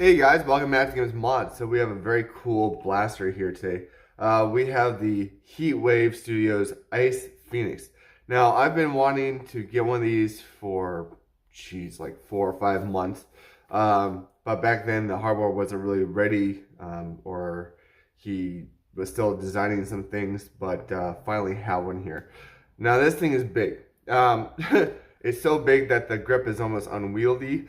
Hey guys, welcome back to Games Mod. So we have a very cool blaster here today. We have the HeatwaveStudios Ice Phoenix. Now I've been wanting to get one of these for, geez, like 4 or 5 months. But back then the hardware wasn't really ready, or he was still designing some things, but finally have one here. Now this thing is big. It's so big that the grip is almost unwieldy.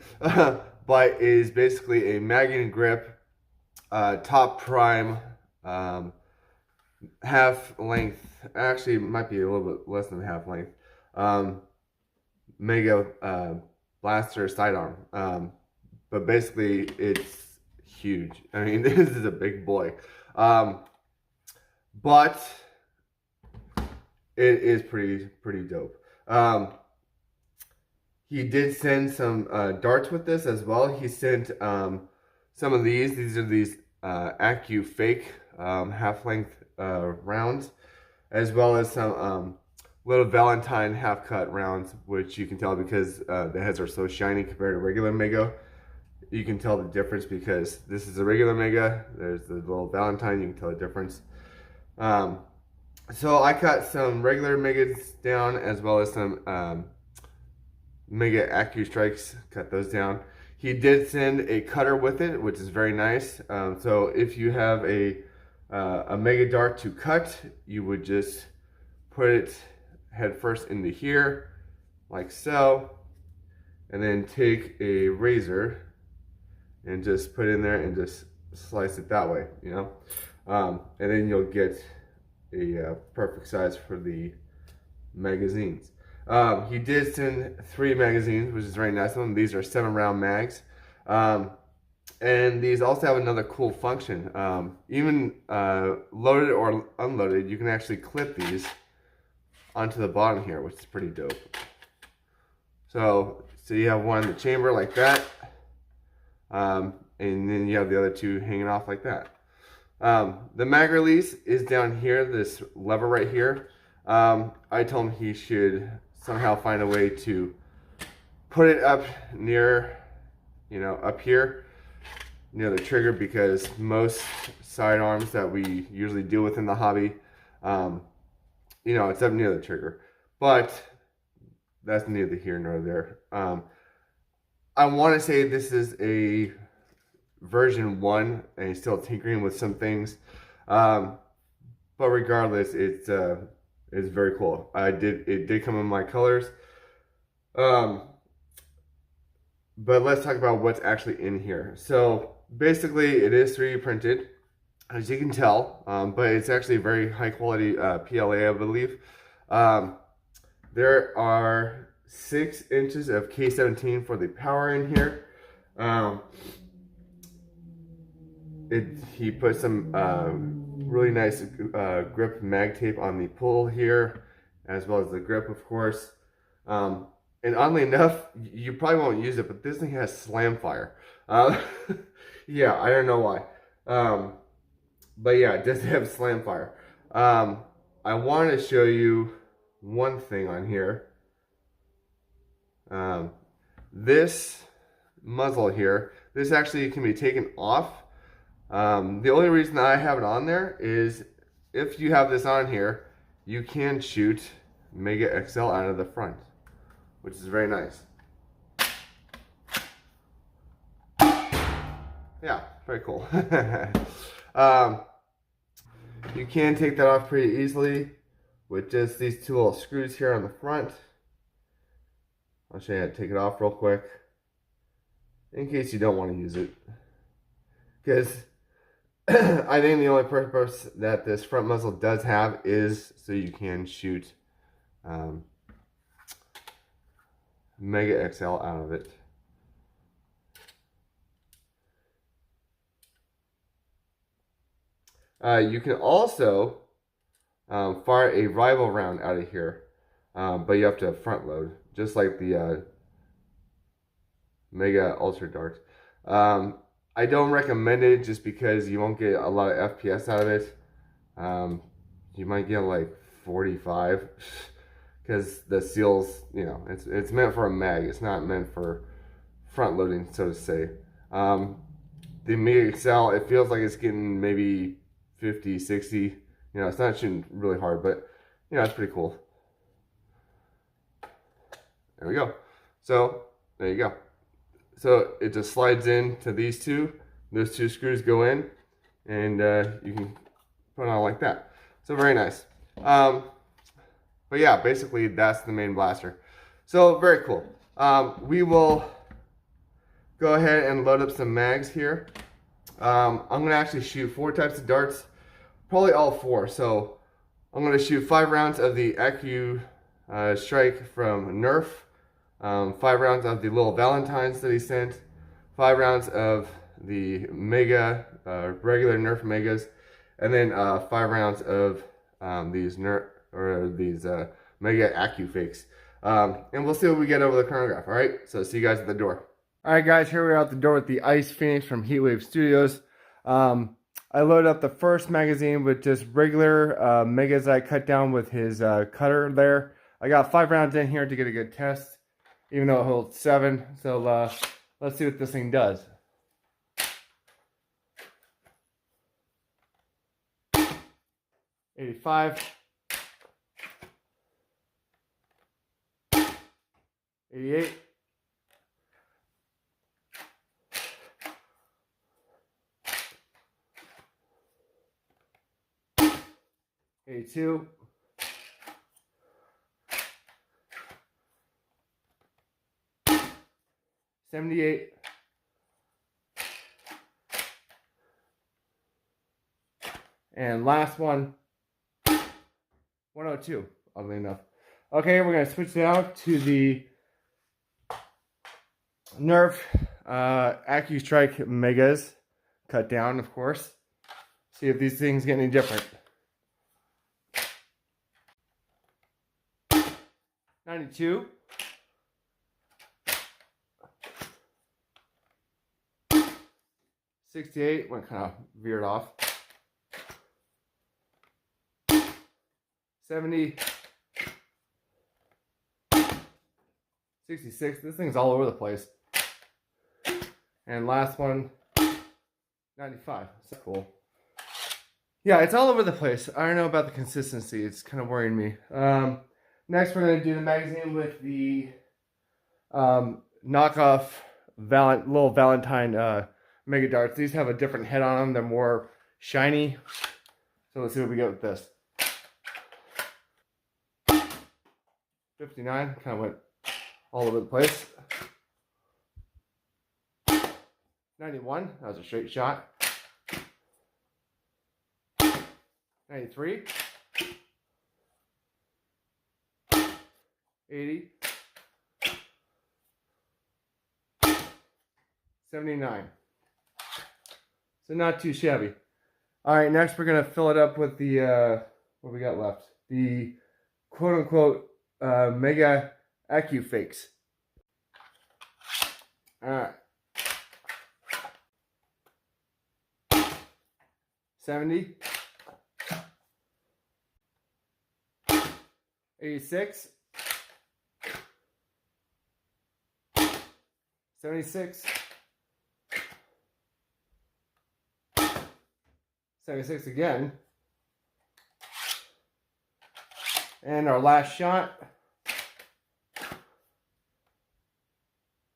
But is basically a magnet grip, top prime, half length. Actually, it might be a little bit less than half length. Mega blaster sidearm. But basically, it's huge. I mean, this is a big boy. But it is pretty dope. He did send some darts with this as well. He sent some of these. These are these Accu fake half-length rounds, as well as some little Valentine half-cut rounds, which you can tell because the heads are so shiny compared to regular Mega. You can tell the difference because this is a regular Mega. There's the little Valentine. You can tell the difference. So I cut some regular Megas down as well as some Mega Accu strikes, cut those down. He did send a cutter with it, which is very nice. So if you have a Mega Dart to cut, you would just put it head first into here, like so, and then take a razor and just put it in there and just slice it that way, you know? And then you'll get a perfect size for the magazines. He did send 3 magazines, which is very nice of them. These are 7-round mags. And these also have another cool function. Even loaded or unloaded, you can actually clip these onto the bottom here, which is pretty dope. So you have one in the chamber like that. And then you have the other 2 hanging off like that. The mag release is down here, this lever right here. I told him he should somehow find a way to put it up near, up here near the trigger, because most sidearms that we usually deal with in the hobby, it's up near the trigger. But that's neither here nor there. I want to say this is a version 1 and he's still tinkering with some things. But regardless, it's very cool. It did come in my colors. But let's talk about what's actually in here. So basically it is 3D printed, as you can tell, but it's actually very high quality PLA, I believe. There are 6 inches of K17 for the power in here. He put some really nice grip mag tape on the pull here, as well as the grip, of course. And oddly enough, you probably won't use it, but this thing has slam fire. Yeah, I don't know why. But yeah, it does have slam fire. I want to show you one thing on here. This muzzle here, this actually can be taken off. The only reason I have it on there is if you have this on here, you can shoot Mega XL out of the front, which is very nice. Yeah, very cool. You can take that off pretty easily with just these 2 little screws here on the front. I'll show you how to take it off real quick, in case you don't want to use it. Because I think the only purpose that this front muzzle does have is so you can shoot Mega XL out of it. You can also fire a rival round out of here, but you have to front load, just like the Mega Ultra Dart. I don't recommend it just because you won't get a lot of FPS out of it. You might get like 45 because the seals, it's meant for a mag. It's not meant for front loading, so to say. the Mega XL, it feels like it's getting maybe 50, 60. You know, it's not shooting really hard, but you know, it's pretty cool. There we go. So there you go. So it just slides into these two. Those two screws go in, and you can put it on like that. So very nice. But yeah, basically that's the main blaster. So very cool. We will go ahead and load up some mags here. I'm gonna actually shoot 4 types of darts, probably all 4. So I'm gonna shoot 5 rounds of the Accu Strike from Nerf, 5 rounds of the little Valentines that he sent, 5 rounds of the Mega, regular Nerf Megas, and then 5 rounds of these Nerf, or these Mega Accu Fakes. And we'll see what we get over the chronograph, alright? So see you guys at the door. Alright guys, here we are at the door with the Ice Phoenix from HeatwaveStudios. I loaded up the first magazine with just regular Megas I cut down with his cutter there. I got 5 rounds in here to get a good test, even though it holds 7. So let's see what this thing does. $85. 88. 82. 78. 'And last one, 102, oddly enough. Okay, we're going to switch now to the Nerf Accu Strike Megas, cut down, of course. See if these things get any different. 92. 68, went kind of veered off. 70. 66, this thing's all over the place. And last one, 95, so cool. Yeah, it's all over the place. I don't know about the consistency, it's kind of worrying me. Next, we're going to do the magazine with the knockoff little Valentine Mega Darts. These have a different head on them, they're more shiny. So let's see what we get with this. 59, kind of went all over the place. 91, that was a straight shot. 93. 80. 79. So not too shabby. Alright, next we're going to fill it up with the, what we got left? The quote-unquote Mega Accu Fakes. Alright. 70. 86. 76. 76 again. And our last shot.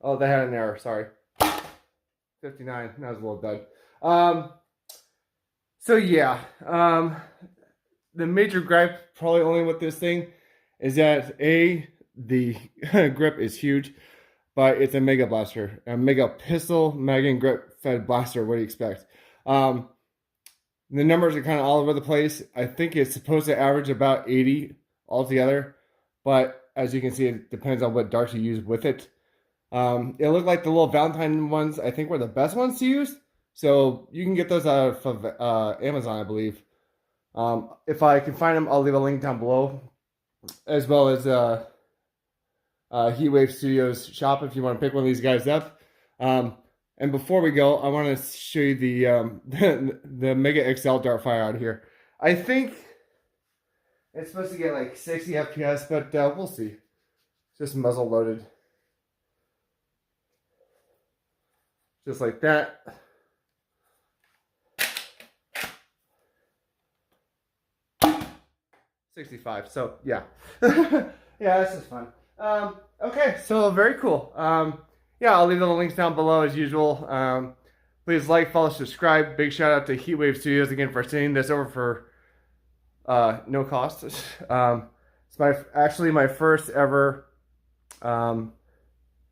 Oh, they had an error, sorry. 59, that was a little dud. So yeah, the major gripe probably only with this thing is that the grip is huge, but it's a Mega Blaster. A Mega Pistol, mag and grip fed blaster, what do you expect? The numbers are kind of all over the place. I think it's supposed to average about 80 altogether, but as you can see, it depends on what darts you use with it. It looked like the little Valentine ones, I think, were the best ones to use. So you can get those out of Amazon, I believe. If I can find them, I'll leave a link down below, as well as HeatwaveStudios shop if you want to pick one of these guys up. And before we go, I want to show you the Mega XL dart fire out here. I think it's supposed to get like 60 FPS, but we'll see. It's just muzzle loaded. Just like that. 65. So yeah. Yeah, this is fun. Okay, so very cool. Yeah, I'll leave the links down below as usual. Please like, follow, subscribe. Big shout out to HeatwaveStudios again for sending this over for no cost. It's actually my first ever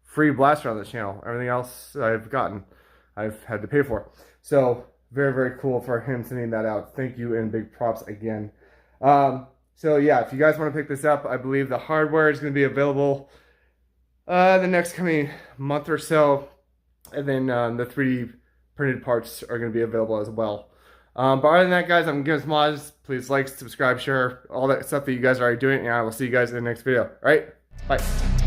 free blaster on this channel. Everything else I've had to pay for. So very, very cool for him sending that out. Thank you and big props again. So yeah, if you guys want to pick this up, I believe the hardware is going to be available the next coming month or so. And then the 3D printed parts are going to be available as well. But other than that, guys, I'm Gibbs Mods. Please like, subscribe, share, all that stuff that you guys are already doing. And I will see you guys in the next video. All right? Bye.